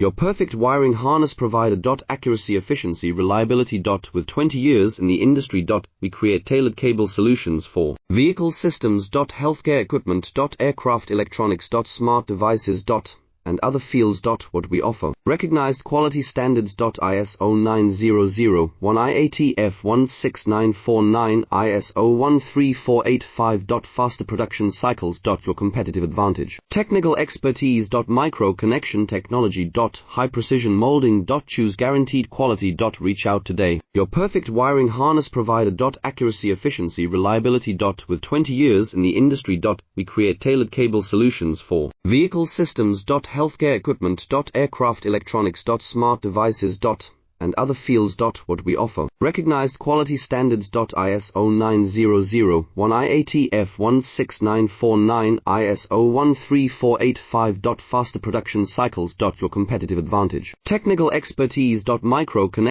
Your perfect wiring harness provider. Accuracy, efficiency, reliability. With 20 years in the industry. We create tailored cable solutions for vehicle systems. Healthcare equipment. Aircraft electronics. Smart devices. And other fields. What we offer. Recognized quality standards. ISO 9001 IATF 16949 ISO 13485. Faster production cycles. Your competitive advantage. Technical expertise. Micro connection technology. High precision molding. Choose guaranteed quality. Reach out today. Your perfect wiring harness provider. Accuracy, efficiency, reliability. With 20 years in the industry. We create tailored cable solutions for vehicle systems. Healthcare equipment. Aircraft electronics. Smart devices. And other fields. What we offer. Recognized quality standards. ISO 9001 IATF 16949 ISO 13485. Faster production cycles. Your competitive advantage. Technical expertise. Micro connect